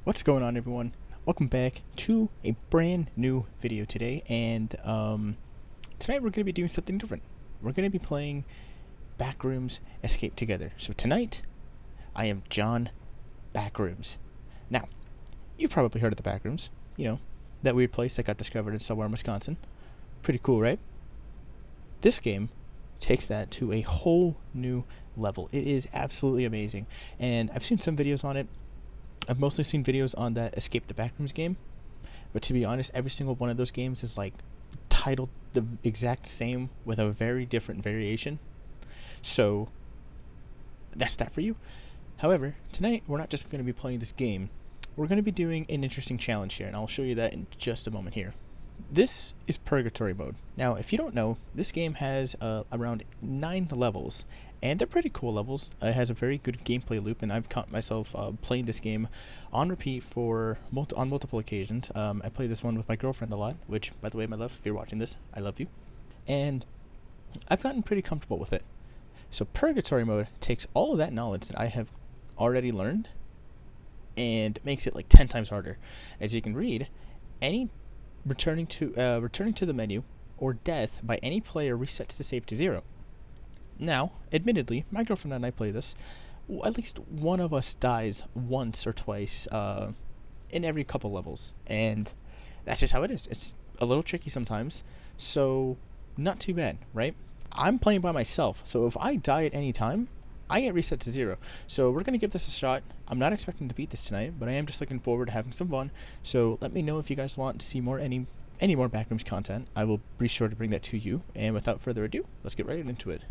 What's going on, everyone? Welcome back to a brand new video today, and tonight we're going to be doing something different. We're going to be playing Backrooms Escape Together. So tonight, I am John Backrooms. Now, you've probably heard of the Backrooms. You know, that weird place that got discovered in somewhere in Wisconsin. Pretty cool, right? This game takes that to a whole new level. It is absolutely amazing, and I've seen some videos on it. I've mostly seen videos on that Escape the Backrooms game, but to be honest, every single one of those games is like titled the exact same with a very different variation. So that's that for you. However, tonight we're not just going to be playing this game. We're going to be doing an interesting challenge here, and I'll show you that in just a moment here. This is Purgatory mode. Now, if you don't know, this game has around 9 levels, and they're pretty cool levels. It has a very good gameplay loop, and I've caught myself playing this game on repeat on multiple occasions. I play this one with my girlfriend a lot, which, by the way, my love, if you're watching this, I love you. And I've gotten pretty comfortable with it. So Purgatory mode takes all of that knowledge that I have already learned and makes it like 10 times harder. As you can read, returning to the menu or death by any player resets the save to 0. Now, admittedly, my girlfriend and I play this. At least one of us dies once or twice in every couple levels, and that's just how it is. It's a little tricky sometimes, so not too bad, right? I'm playing by myself, so if I die at any time, I get reset to 0. So we're going to give this a shot. I'm not expecting to beat this tonight, but I am just looking forward to having some fun. So let me know if you guys want to see any more Backrooms content. I will be sure to bring that to you. And without further ado, let's get right into it.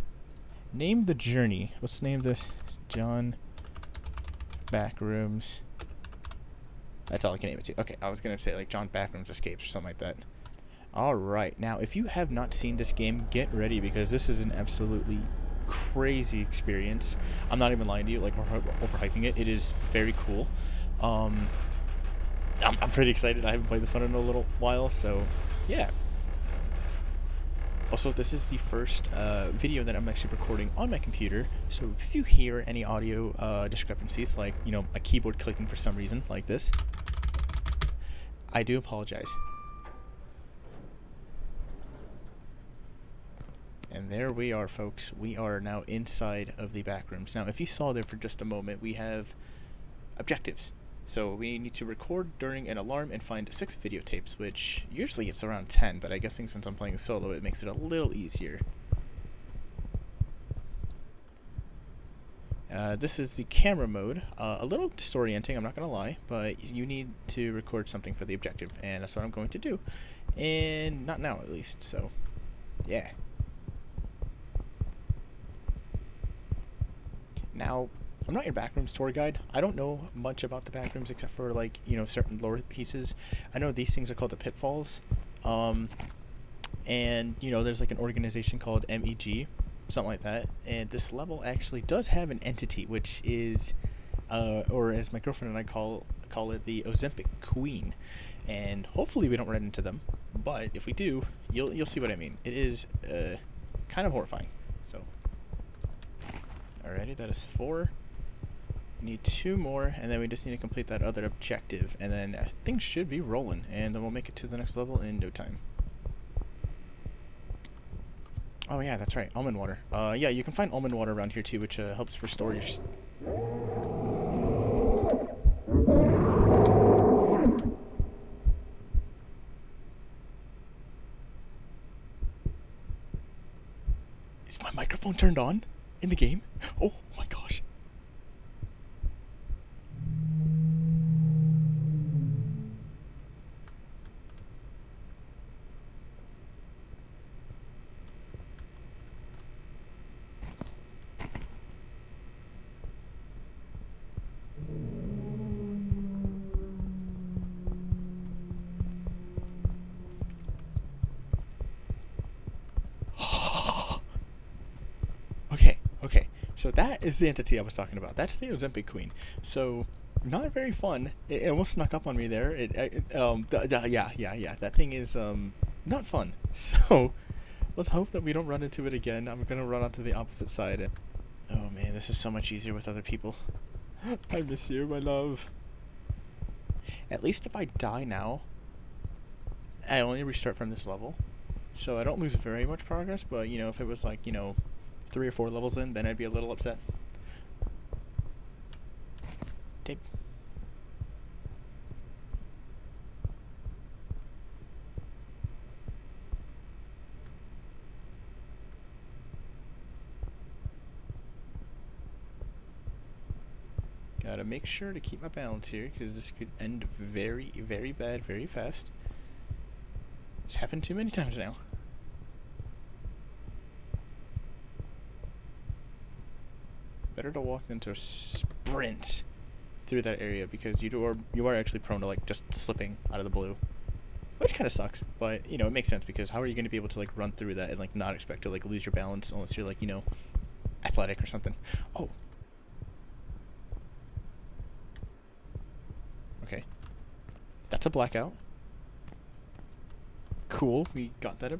Name the journey. Let's name this John Backrooms. That's all I can name it to. Okay, I was going to say like John Backrooms Escapes or something like that. Alright, now if you have not seen this game, get ready because this is an absolutely crazy experience. I'm not even lying to you, like we're overhyping it. It is very cool. I'm pretty excited. I haven't played this one in a little while, so yeah. Also, this is the first video that I'm actually recording on my computer, so if you hear any audio discrepancies, like, you know, a keyboard clicking for some reason, like this, I do apologize. And there we are, folks. We are now inside of the Backrooms. Now, if you saw there for just a moment, we have objectives. So we need to record during an alarm and find 6 videotapes, which usually it's around 10, but I'm guessing since I'm playing solo, it makes it a little easier. This is the camera mode. A little disorienting, I'm not going to lie, but you need to record something for the objective, and that's what I'm going to do. And not now, at least, so yeah. Now, I'm not your Backrooms tour guide. I don't know much about the Backrooms except for, like, you know, certain lore pieces. I know these things are called the pitfalls. And, you know, there's like an organization called MEG, something like that. And this level actually does have an entity, which is, or as my girlfriend and I call it, the Ozempic Queen. And hopefully we don't run into them. But if we do, you'll see what I mean. It is kind of horrifying. So. Alrighty, that is 4. We need 2 more, and then we just need to complete that other objective, and then things should be rolling, and then we'll make it to the next level in no time. Oh yeah, that's right, almond water. Yeah, you can find almond water around here too, which helps restore your... Is my microphone turned on in the game? Oh my gosh. Okay, so that is the entity I was talking about. That's the Ozempic Queen. So, not very fun. It almost snuck up on me there. Yeah. That thing is not fun. So, let's hope that we don't run into it again. I'm gonna run onto the opposite side. Oh man, this is so much easier with other people. I miss you, my love. At least if I die now, I only restart from this level. So I don't lose very much progress, but, you know, if it was like, you know, 3 or 4 levels in, then I'd be a little upset. Tape. Gotta make sure to keep my balance here, because this could end very, very bad, very fast. It's happened too many times now. Better to walk than to sprint through that area, because you are actually prone to like just slipping out of the blue, which kind of sucks. But you know, it makes sense, because how are you going to be able to like run through that and like not expect to like lose your balance unless you're like, you know, athletic or something? Oh. Okay. That's a blackout. Cool, we got that.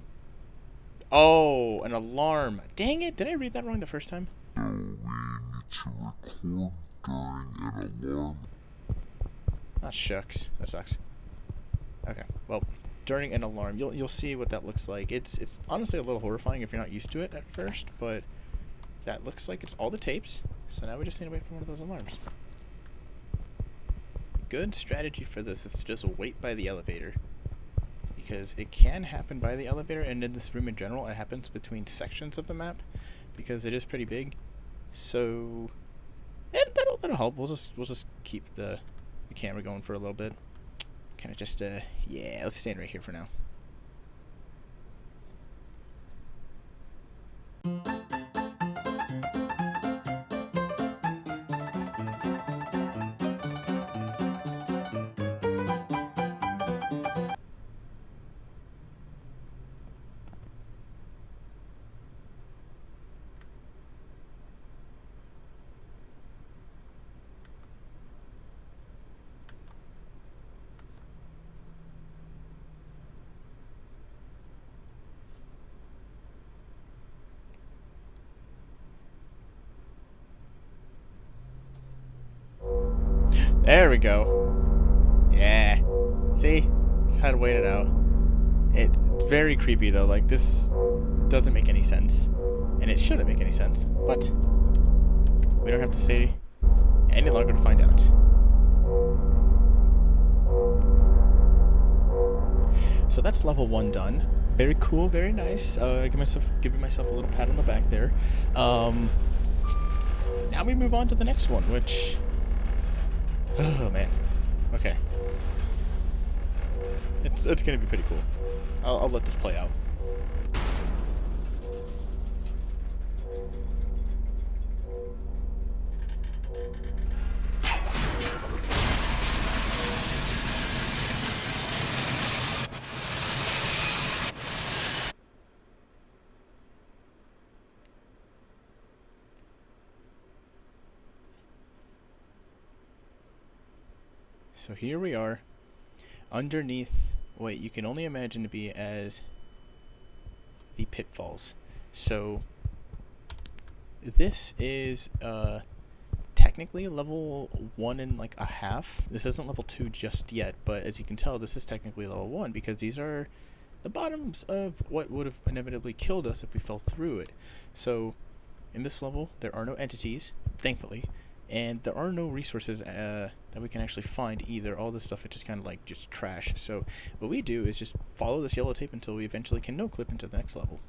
Oh, an alarm. Dang it, did I read that wrong the first time? We need to record during an alarm. Ah, shucks. That sucks. Okay, well, during an alarm, you'll see what that looks like. It's honestly a little horrifying if you're not used to it at first, but that looks like it's all the tapes. So now we just need to wait for one of those alarms. Good strategy for this is to just wait by the elevator, because it can happen by the elevator, and in this room in general, it happens between sections of the map, because it is pretty big. So that'll help. We'll just keep the camera going for a little bit. Kind of just yeah, let's stand right here for now. There we go. Yeah. See? Just had to wait it out. It's very creepy though. Like, this doesn't make any sense. And it shouldn't make any sense. But we don't have to stay any longer to find out. So that's level 1 done. Very cool, very nice. Giving myself a little pat on the back there. Now we move on to the next one, which... Oh man. Okay. It's gonna be pretty cool. I'll let this play out. So here we are, underneath what you can only imagine to be as the pitfalls. So this is technically level 1 and like a half. This isn't level 2 just yet, but as you can tell, this is technically level 1, because these are the bottoms of what would have inevitably killed us if we fell through it. So in this level, there are no entities, thankfully. And there are no resources that we can actually find either. All this stuff is just kind of like just trash. So what we do is just follow this yellow tape until we eventually can no-clip into the next level.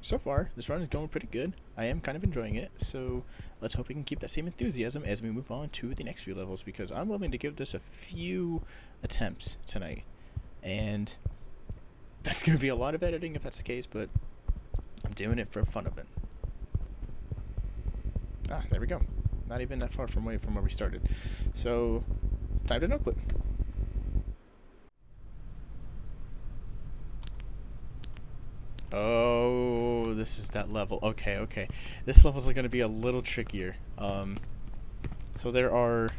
So far, this run is going pretty good. I am kind of enjoying it. So let's hope we can keep that same enthusiasm as we move on to the next few levels, because I'm willing to give this a few attempts tonight. And... that's going to be a lot of editing if that's the case, but I'm doing it for fun of it. Ah, there we go. Not even that far from away from where we started. So, time to no-clip. Oh, this is that level. Okay. This level's going to be a little trickier. So there are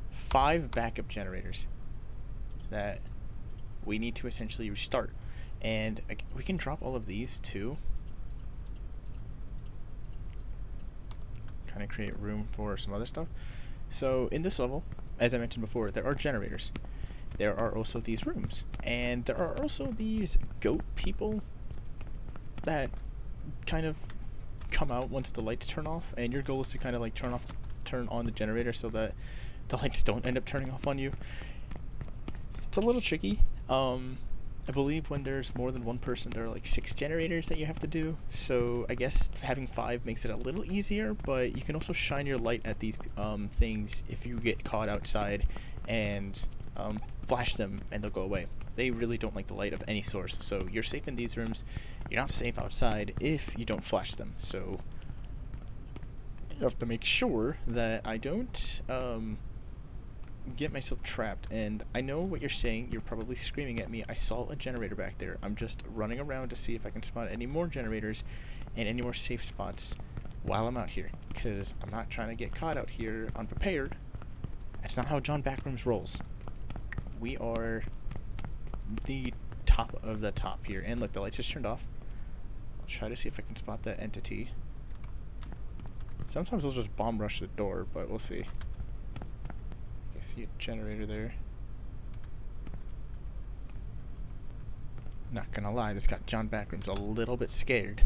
5 backup generators that we need to essentially restart, and we can drop all of these too. kind of create room for some other stuff. So in this level, as I mentioned before, there are generators. There are also these rooms, and there are also these goat people that kind of come out once the lights turn off, and your goal is to kind of like turn on the generator so that the lights don't end up turning off on you. It's a little tricky. I believe when there's more than one person, there are like 6 generators that you have to do. So I guess having 5 makes it a little easier, but you can also shine your light at these things if you get caught outside and flash them and they'll go away. They really don't like the light of any source, so you're safe in these rooms. You're not safe outside if you don't flash them. So you have to make sure that I don't get myself trapped. And I know what you're saying. You're probably screaming at me. I saw a generator back there. I'm just running around to see if I can spot any more generators and any more safe spots while I'm out here, because I'm not trying to get caught out here unprepared. That's not how John Backrooms rolls. We are the top of the top here. And look, the lights just turned off. I'll try to see if I can spot that entity. Sometimes we'll just bomb rush the door, but we'll see. I see a generator there. Not gonna lie, this got John Backrooms a little bit scared.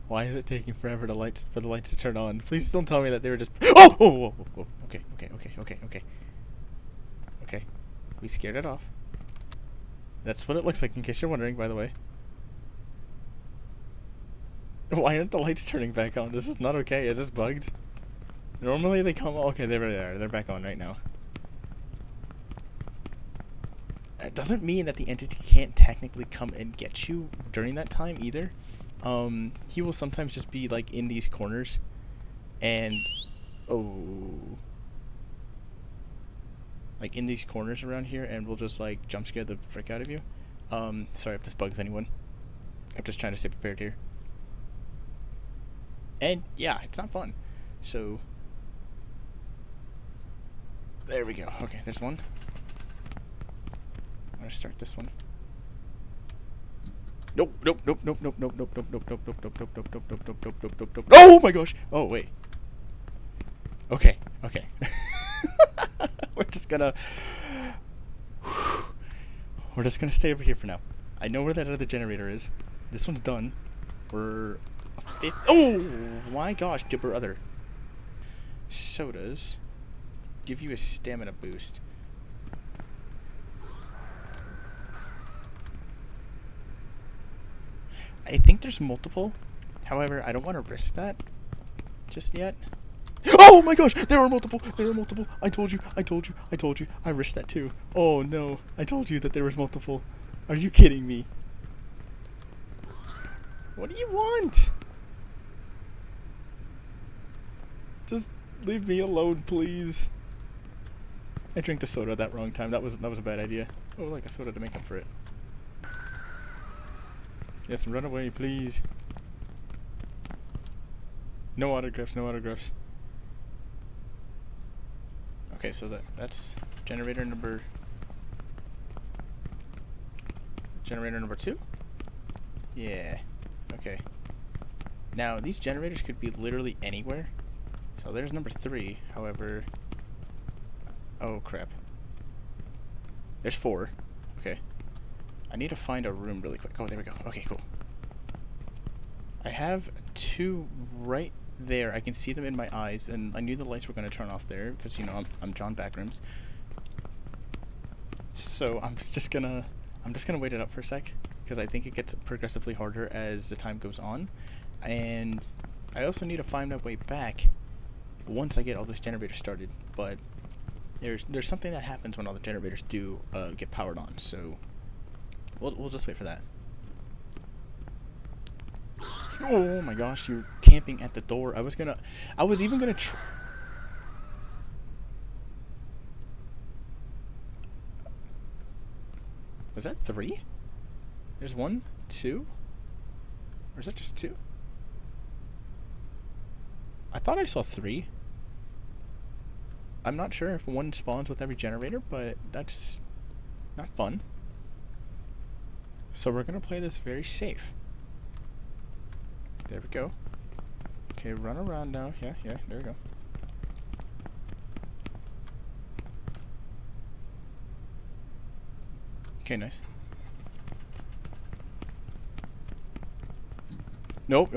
Why is it taking forever for the lights to turn on? Please don't tell me that they were just... Oh! Oh! Okay. Okay. We scared it off. That's what it looks like, in case you're wondering, by the way. Why aren't the lights turning back on? This is not okay. Is this bugged? Normally they come... Okay, there they are. They're back on right now. It doesn't mean that the entity can't technically come and get you during that time either. He will sometimes just be like in these corners and like in these corners around here, and will just like jump scare the frick out of you. Sorry if this bugs anyone. I'm just trying to stay prepared here. And yeah, it's not fun. So there we go. Okay, there's one. I'm gonna start this one. Nope. Oh my gosh! Oh wait. Okay. We're just gonna stay over here for now. I know where that other generator is. This one's done. We're a 5th. Oh my gosh! Dipper other sodas give you a stamina boost. I think there's multiple. However, I don't want to risk that just yet. Oh my gosh! There are multiple! I told you. I risked that too. Oh no. I told you that there was multiple. Are you kidding me? What do you want? Just leave me alone, please. I drank the soda that wrong time. That was a bad idea. Oh, like a soda to make up for it. Yes, run away, please. No autographs. Okay, so that's generator number 2? Yeah. Okay. Now, these generators could be literally anywhere. So there's number 3, however... Oh, crap. There's 4. Okay. I need to find a room really quick. Oh, there we go. Okay, cool. I have 2 right there. I can see them in my eyes, and I knew the lights were going to turn off there because, you know, I'm John Backrooms. So I'm just gonna wait it up for a sec, because I think it gets progressively harder as the time goes on, and I also need to find my way back once I get all this generator started. But there's something that happens when all the generators do get powered on, so we'll just wait for that. Oh my gosh, you're camping at the door. I was even gonna Was that 3? There's 1, 2? Or is that just 2? I thought I saw 3. I'm not sure if 1 spawns with every generator, but that's not fun. So we're gonna play this very safe. There we go. Okay, run around now. Yeah, there we go. Okay, nice. Nope.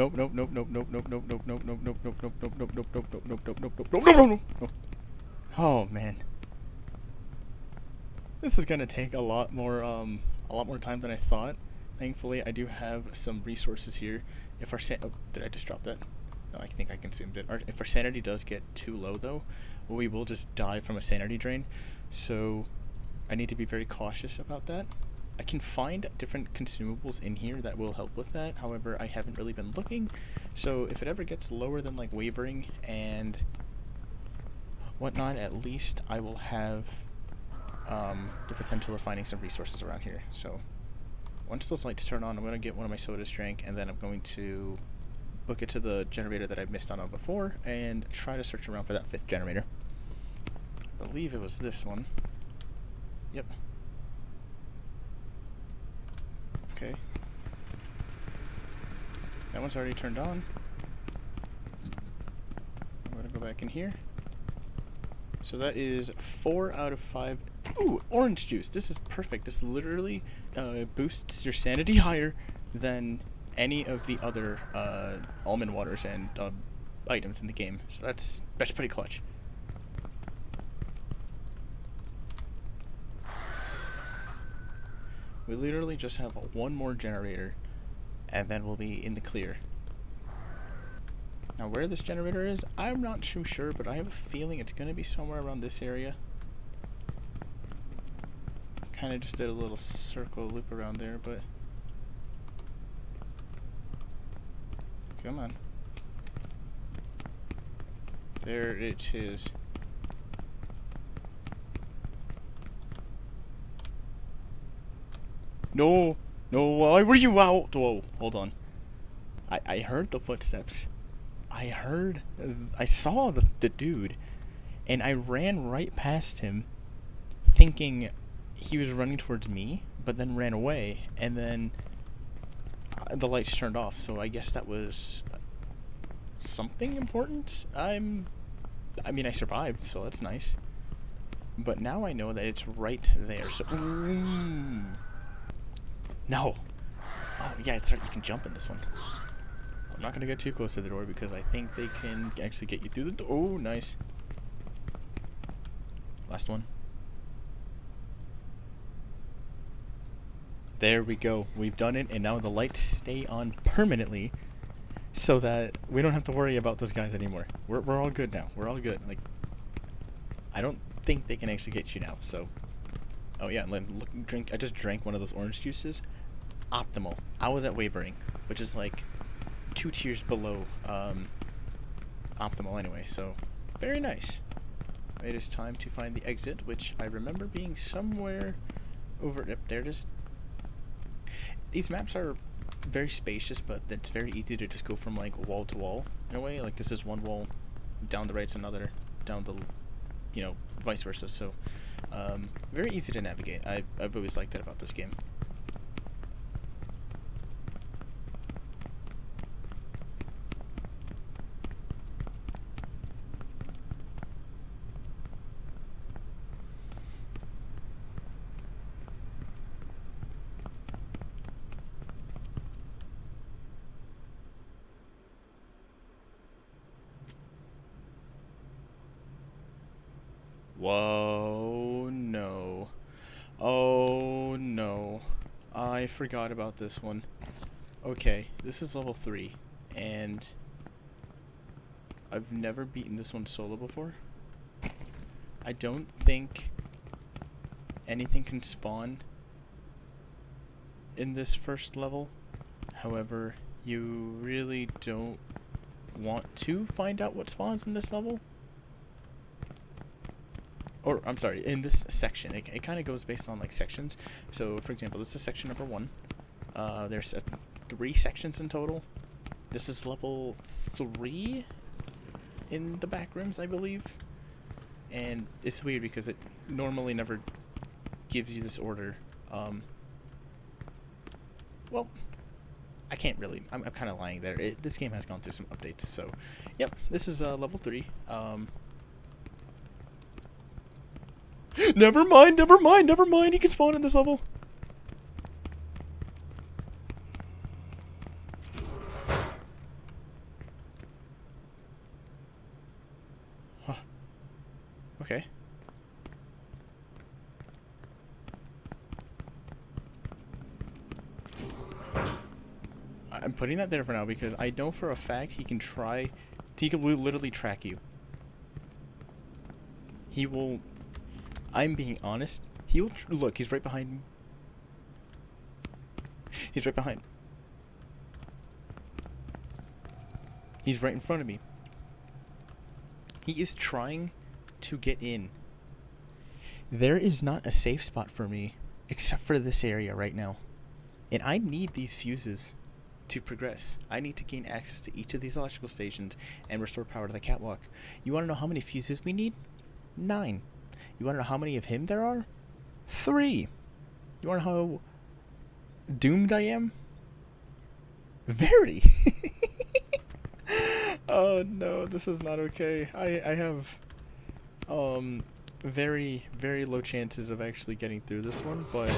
Oh man, this is gonna take a lot more time than I thought. Thankfully, I do have some resources here. If our did I just drop that? No, I think I consumed it. If our sanity does get too low, though, we will just die from a sanity drain. So I need to be very cautious about that. I can find different consumables in here that will help with that. However, I haven't really been looking. So if it ever gets lower than like wavering and whatnot, at least I will have the potential of finding some resources around here. So once those lights turn on, I'm going to get one of my sodas drank, and then I'm going to book it to the generator that I missed out on before and try to search around for that 5th generator. I believe it was this one. Yep. Okay. That one's already turned on. I'm going to go back in here. So that is 4 out of 5. Ooh, orange juice. This is perfect. This literally boosts your sanity higher than any of the other almond waters and items in the game. So that's pretty clutch. We literally just have one more generator, and then we'll be in the clear. Now, where this generator is, I'm not too sure, but I have a feeling it's going to be somewhere around this area. Kind of just did a little circle loop around there, but... Come on. There it is. No! No, why were you out? Whoa, hold on. I heard the footsteps. I saw the dude, and I ran right past him, thinking he was running towards me, but then ran away, and then the lights turned off, so I guess that was something important. I mean, I survived, so that's nice. But now I know that it's right there, so... No! Oh, yeah, it's right, you can jump in this one. I'm not going to get too close to the door because I think they can actually get you through the door. Oh, nice. Last one. There we go. We've done it, and now the lights stay on permanently so that we don't have to worry about those guys anymore. We're all good now. We're all good. Like, I don't think they can actually get you now, so... Oh, yeah, look, drink. I just drank one of those orange juices. Optimal. I was at wavering, which is like 2 tiers below optimal anyway, so very nice. It is time to find the exit, which I remember being somewhere over... Yep, there it is. These maps are very spacious, but it's very easy to just go from like wall to wall in a way. Like this is one wall, down the right's another, down the, you know, vice versa. So very easy to navigate. I've always liked that about this game. Whoa, no. Oh, no. I forgot about this one. Okay, this is level 3, and I've never beaten this one solo before. I don't think anything can spawn in this first level. However, you really don't want to find out what spawns in this level. Or, I'm sorry, in this section. It kind of goes based on, like, sections. So, for example, this is section number 1. There's 3 sections in total. This is level 3 in the Backrooms, I believe. And it's weird because it normally never gives you this order. Well, I can't really. I'm kind of lying there. This game has gone through some updates, so yep. This is level 3. Never mind. He can spawn in this level. Huh. Okay. I'm putting that there for now because I know for a fact he can literally track you. He will, I'm being honest, he will, look, he's right behind me. He's right behind. He's right in front of me. He is trying to get in. There is not a safe spot for me except for this area right now. And I need these fuses to progress. I need to gain access to each of these electrical stations and restore power to the catwalk. You want to know how many fuses we need? 9. You want to know how many of him there are? 3. You want to know how doomed I am? Very. Oh no, this is not okay. I have very, very low chances of actually getting through this one, but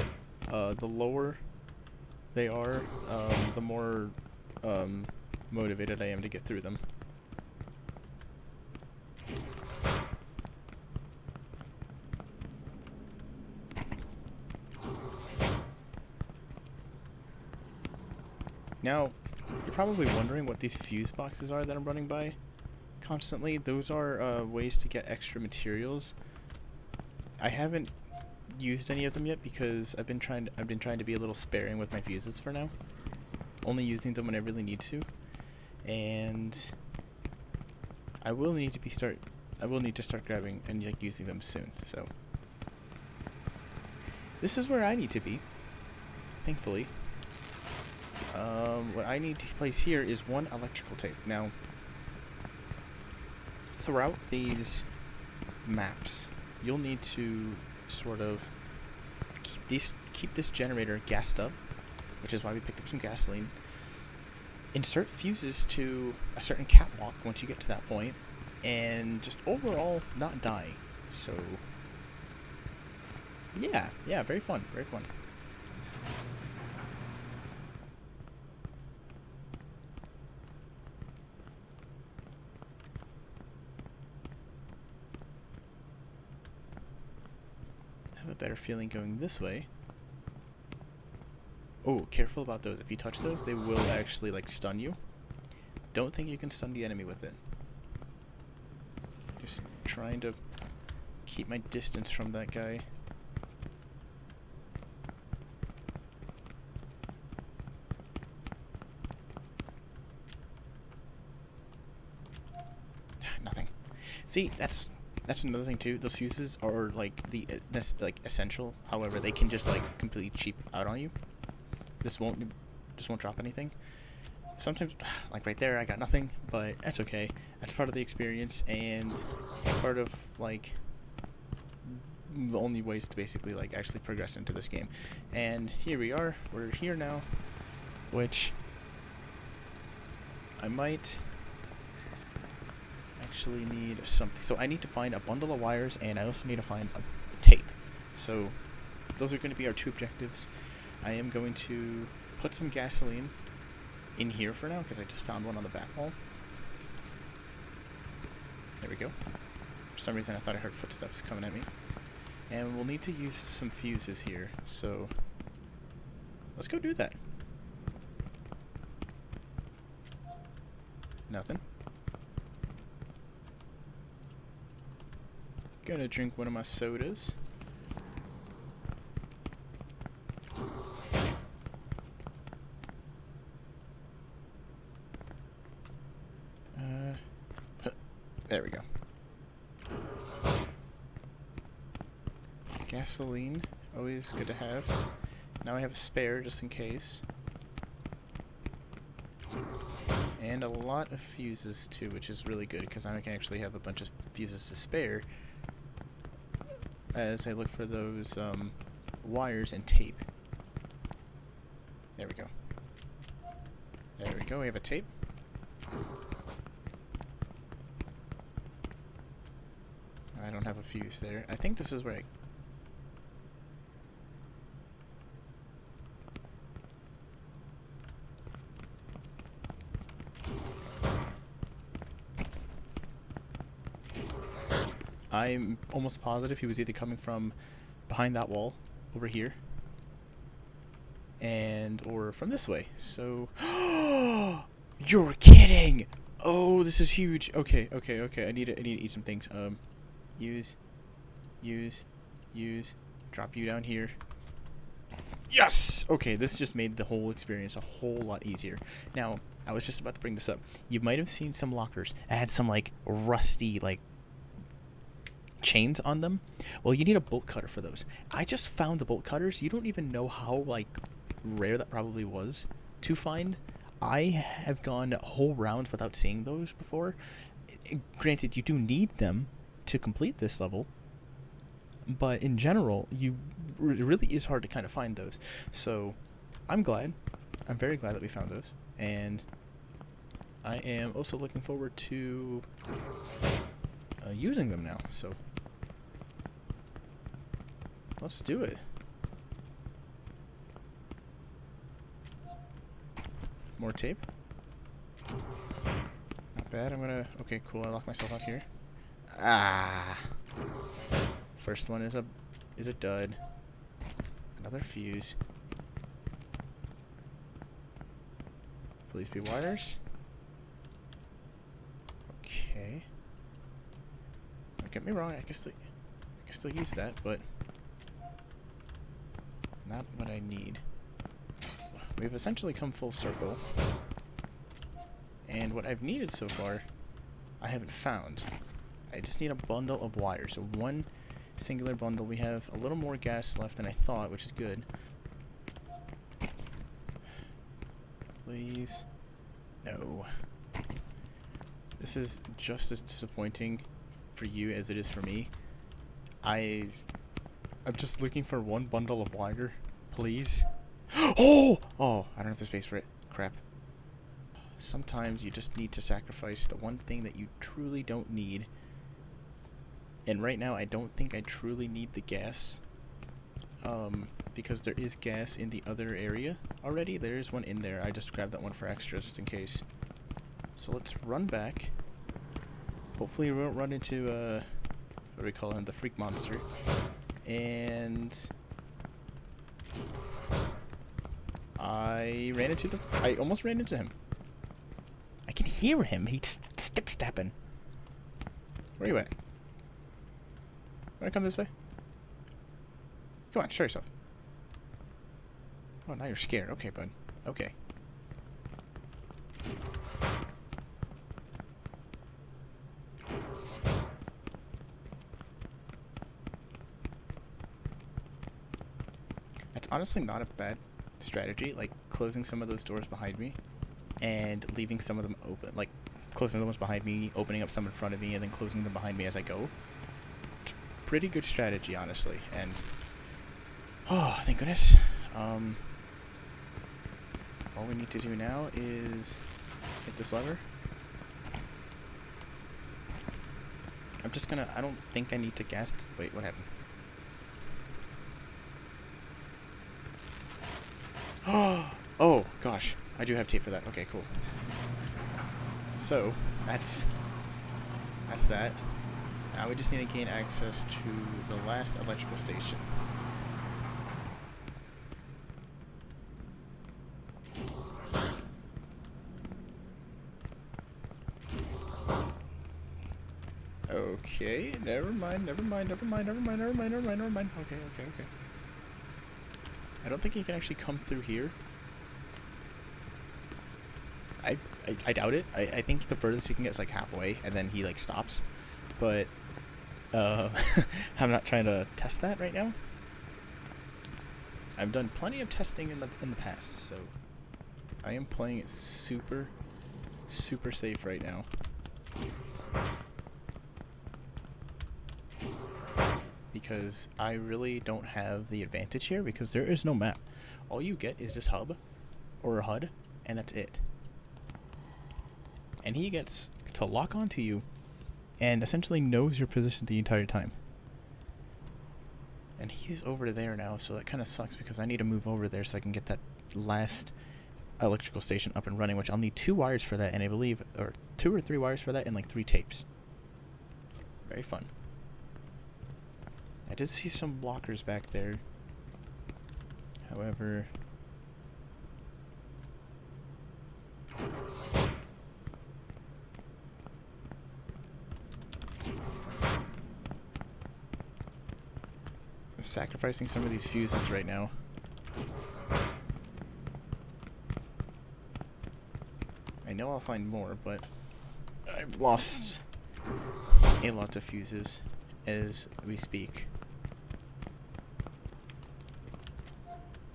the lower they are, the more motivated I am to get through them. Now, you're probably wondering what these fuse boxes are that I'm running by constantly. Those are ways to get extra materials. I haven't used any of them yet because I've been trying to be a little sparing with my fuses for now, only using them when I really need to, and I will need to start grabbing and like using them soon. So this is where I need to be, thankfully. What I need to place here is 1 electrical tape. Now, throughout these maps, you'll need to sort of keep this generator gassed up, which is why we picked up some gasoline. Insert fuses to a certain catwalk once you get to that point, and just overall not die. So yeah, very fun, very fun. I have a better feeling going this way. Oh, careful about those. If you touch those, they will actually like stun you. Don't think you can stun the enemy with it. Just trying to keep my distance from that guy. Nothing. See, that's another thing too. Those fuses are like essential. However, they can just like completely cheap out on you. This won't drop anything. Sometimes, like right there, I got nothing, but that's okay. That's part of the experience and part of like the only ways to basically like actually progress into this game. And here we are. We're here now, which I might actually need something. So I need to find a bundle of wires, and I also need to find a tape. So those are going to be our 2 objectives. I am going to put some gasoline in here for now because I just found one on the back wall. There we go. For some reason I thought I heard footsteps coming at me. And we'll need to use some fuses here, so let's go do that. Nothing. Gonna drink one of my sodas. There we go. Gasoline, always good to have. Now I have a spare just in case. And a lot of fuses too, which is really good because I can actually have a bunch of fuses to spare as I look for those wires and tape. There we go. There we go, we have a tape. I don't have a fuse there. I think this is where I'm almost positive he was either coming from behind that wall over here or from this way. So you're kidding. Oh, this is huge. Okay. I need to eat some things. Use. Drop you down here. Yes! Okay, this just made the whole experience a whole lot easier. Now, I was just about to bring this up. You might have seen some lockers that had some, like, rusty, like, chains on them. Well, you need a bolt cutter for those. I just found the bolt cutters. You don't even know how, like, rare that probably was to find. I have gone whole rounds without seeing those before. Granted, you do need them to complete this level, but in general, it really is hard to kind of find those. So, I'm very glad that we found those, and I am also looking forward to using them now. So, let's do it. More tape. Not bad. Okay, cool. I locked myself out here. Ah. First one is a dud. Another fuse. Please be wires. Okay. Don't get me wrong. I can still use that, but not what I need. We've essentially come full circle, and what I've needed so far, I haven't found. I just need a bundle of wires. So one singular bundle. We have a little more gas left than I thought, which is good. Please. No. This is just as disappointing for you as it is for me. I'm just looking for one bundle of wire. Please. Oh, I don't have the space for it. Crap. Sometimes you just need to sacrifice the one thing that you truly don't need. And right now, I don't think I truly need the gas. Because there is gas in the other area already. There is one in there. I just grabbed that one for extra, just in case. So let's run back. Hopefully we won't run into, what do we call him? The freak monster. And I almost ran into him. I can hear him. He's step-stepping. Where are you at? Wanna come this way? Come on, show yourself. Oh, now you're scared. Okay, bud. Okay. That's honestly not a bad strategy, like closing some of those doors behind me and leaving some of them open, like closing the ones behind me, opening up some in front of me, and then closing them behind me as I go. It's pretty good strategy, honestly, and oh, thank goodness. All we need to do now is hit this lever. I don't think I need to gas. Wait, what happened? Oh, gosh. I do have tape for that. Okay, cool. So, that's that. Now we just need to gain access to the last electrical station. Okay, never mind. Okay. I don't think he can actually come through here. I doubt it. I think the furthest he can get is like halfway, and then he like stops. But I'm not trying to test that right now. I've done plenty of testing in the past, so I am playing it super safe right now. Because I really don't have the advantage here because there is no map. All you get is this hub or a HUD, and that's it. and he gets to lock onto you and essentially knows your position the entire time. And he's over there now, so that kind of sucks because I need to move over there so I can get that last electrical station up and running, which I'll need 2 wires for that, and I believe, or 2 or 3 wires for that, and like 3 tapes. Very fun. I did see some blockers back there. However, I'm sacrificing some of these fuses right now. I know I'll find more, but I've lost a lot of fuses as we speak.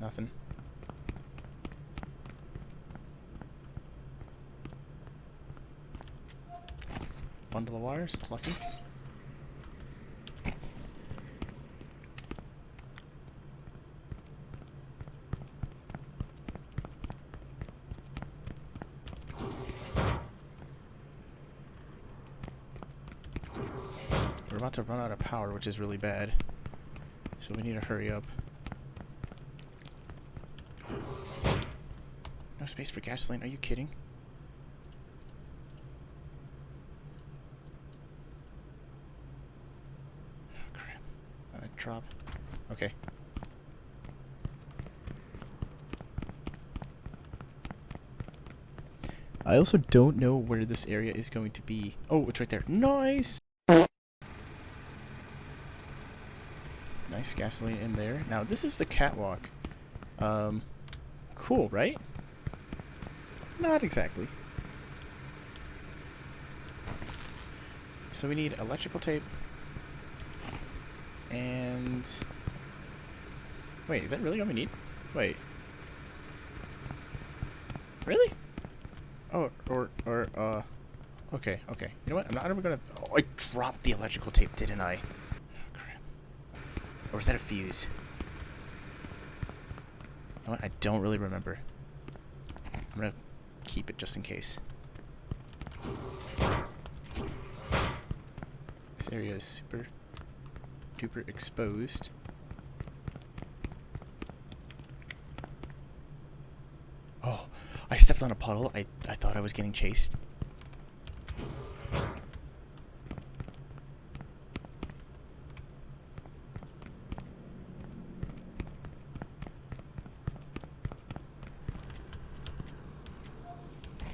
Nothing. Bundle of wires, it's lucky. We're about to run out of power, which is really bad. So we need to hurry up. No space for gasoline, are you kidding? Oh crap. Drop. Okay. I also don't know where this area is going to be. Oh, it's right there. Nice! Nice gasoline in there. Now, this is the catwalk. Cool, right? Not exactly. So we need electrical tape. And... wait, is that really all we need? Wait. Really? Oh, okay. You know what? I'm not ever gonna... oh, I dropped the electrical tape, didn't I? Oh, crap. Or is that a fuse? You know what? I don't really remember. I'm gonna keep it just in case. This area is super duper exposed. Oh, I stepped on a puddle. I thought I was getting chased.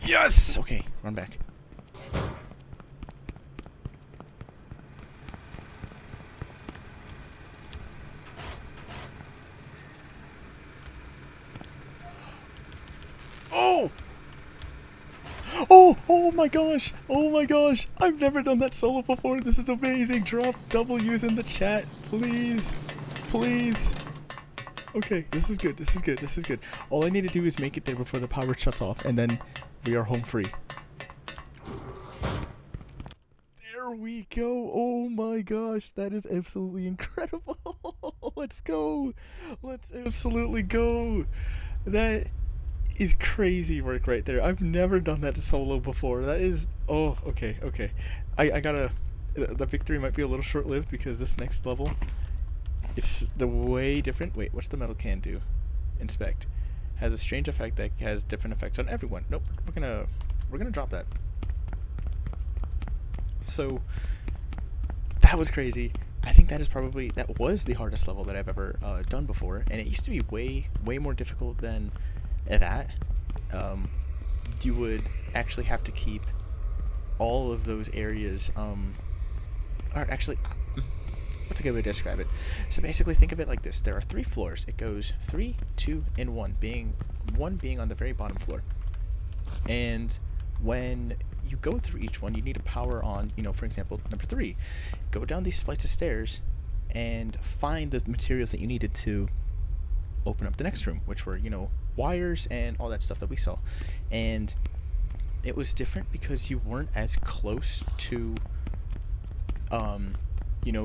Yes! Okay, run back. Oh! Oh my gosh! Oh my gosh! I've never done that solo before. This is amazing. Drop W's in the chat, please. Please. Okay, this is good. This is good. This is good. All I need to do is make it there before the power shuts off, and then we are home free. There we go. Oh my gosh, that is absolutely incredible. Let's go. Let's absolutely go. That is crazy work right there. I've never done that solo before. That is... oh, okay. I gotta... the victory might be a little short-lived because this next level... it's the way different. Wait, what's the metal can do? Inspect. Has a strange effect that has different effects on everyone. Nope, we're gonna drop that. So that was crazy. I think that was the hardest level that I've ever done before, and it used to be way more difficult than that. You would actually have to keep all of those areas. Or actually. What's a good way to describe it? So basically think of it like this. There are 3 floors. It goes 3, 2, and 1 being on the very bottom floor. And when you go through each one, you need to power on, for example, number 3. Go down these flights of stairs and find the materials that you needed to open up the next room, which were, wires and all that stuff that we saw. And it was different because you weren't as close to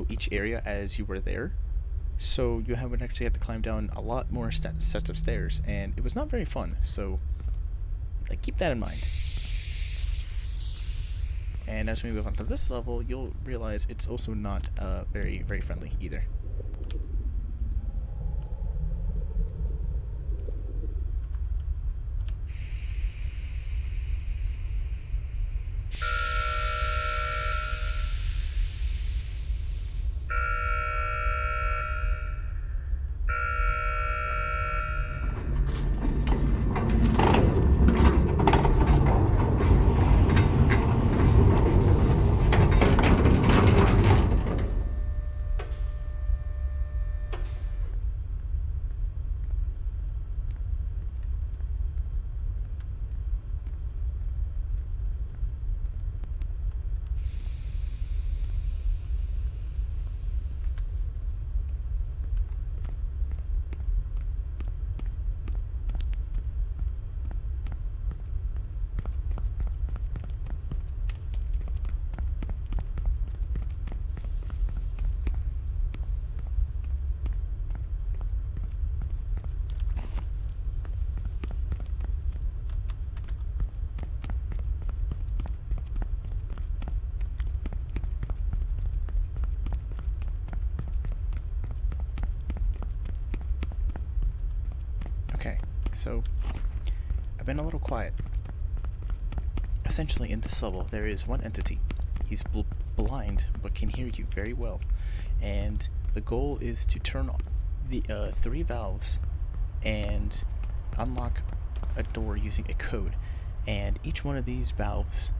each area as you were there, so you would actually have to climb down a lot more sets of stairs, and it was not very fun. So keep that in mind. And as we move on to this level, you'll realize it's also not very, very friendly either. Okay, so I've been a little quiet. Essentially, in this level, there is one entity. He's blind, but can hear you very well. And the goal is to turn off the 3 valves and unlock a door using a code. And each one of these valves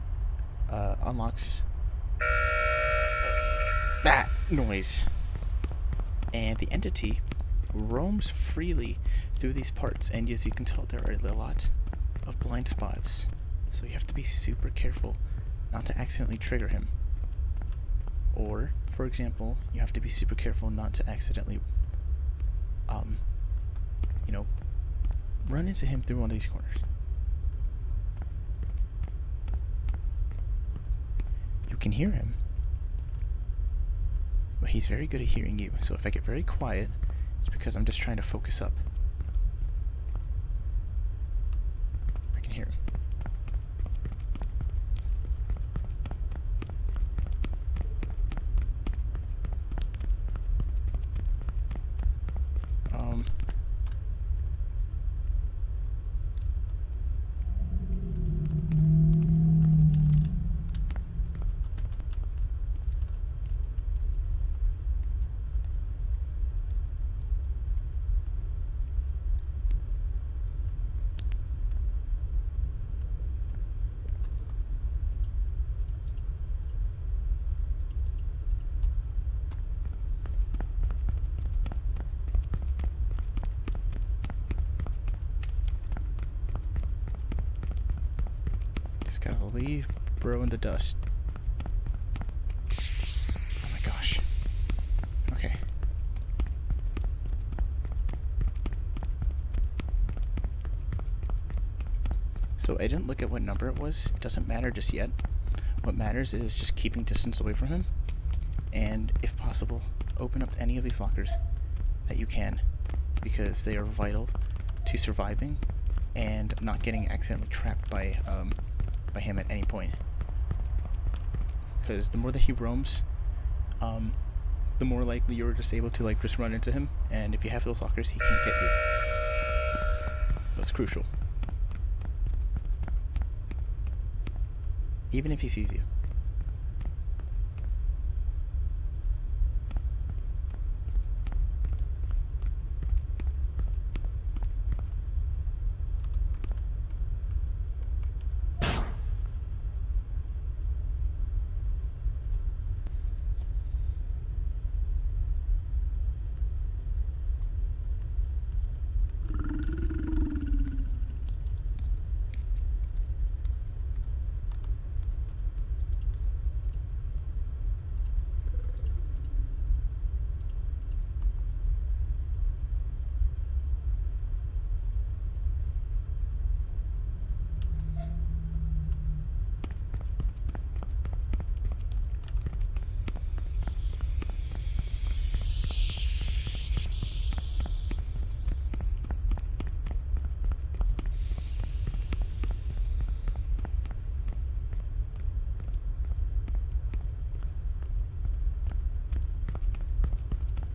unlocks that noise. And the entity roams freely through these parts, and as you can tell, there are a lot of blind spots, so you have to be super careful not to accidentally trigger him. Or, for example, you have to be super careful not to accidentally run into him through one of these corners. You can hear him, but he's very good at hearing you, so if I get very quiet, it's because I'm just trying to focus up. I can hear him. Just gotta leave bro in the dust. Oh my gosh. Okay. So I didn't look at what number it was. It doesn't matter just yet. What matters is just keeping distance away from him. And if possible, open up any of these lockers that you can, because they are vital to surviving and not getting accidentally trapped by him at any point. Because the more that he roams, the more likely you're just able to just run into him, and if you have those lockers, he can't get you. That's crucial. Even if he sees you.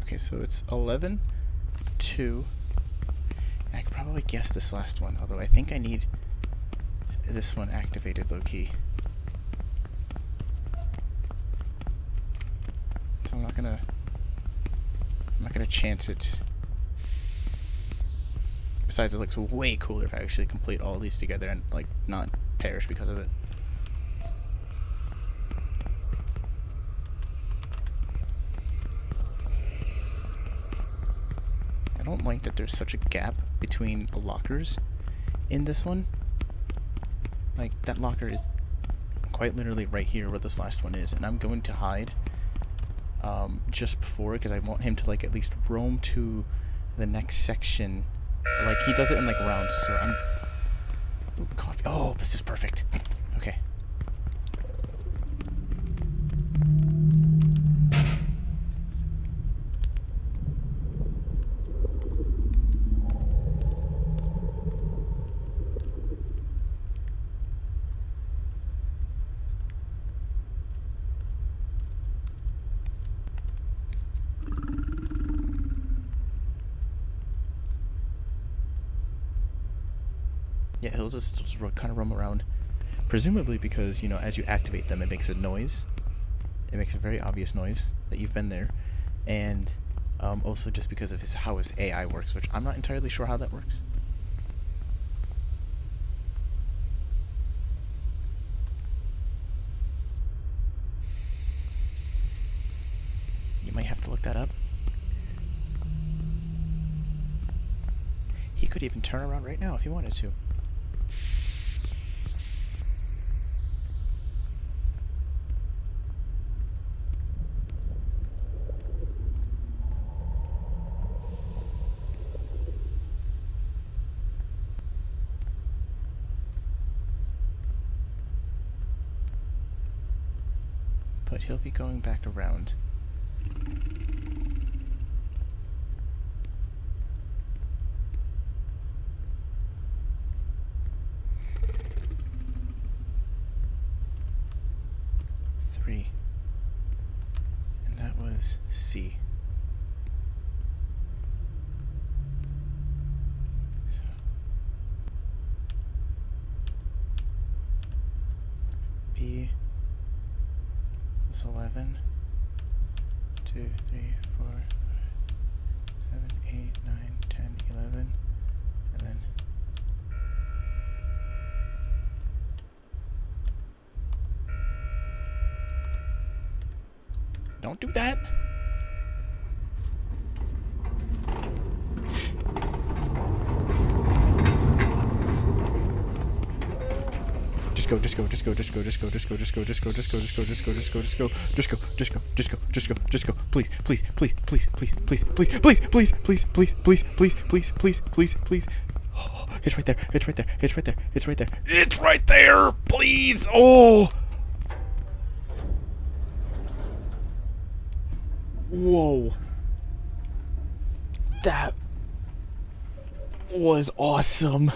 Okay, so it's 11, 2. I could probably guess this last one, although I think I need this one activated low-key. So I'm not gonna chance it. Besides, it looks way cooler if I actually complete all these together and, like, not perish because of it. I don't like that there's such a gap between lockers in this one. Like, that locker is quite literally right here where this last one is, and I'm going to hide just before, because I want him to, like, at least roam to the next section. Like, he does it in, like, rounds, so I'm... Ooh, coffee. Oh, this is perfect. Okay. Yeah, he'll just kind of roam around. Presumably because, you know, as you activate them, it makes a noise. It makes a very obvious noise that you've been there. And also just because of how his AI works, which I'm not entirely sure how that works. You might have to look that up. He could even turn around right now if he wanted to. But he'll be going back around. Three. And that was C. B was 11. 2, 3, 4, 5, 7, 8, 9, 10, 11. And then don't do that. Just go, just go, just go, just go, just go, just go, just go, just go, just go, just go, just go, just go, just go, just go, just go, just go, just go, just go, please, please, please, please, please, please, please, please, please, please, please, please, please, please, please, please, please. It's right there, it's right there, it's right there, it's right there, it's right there, please. Oh, whoa, that was awesome.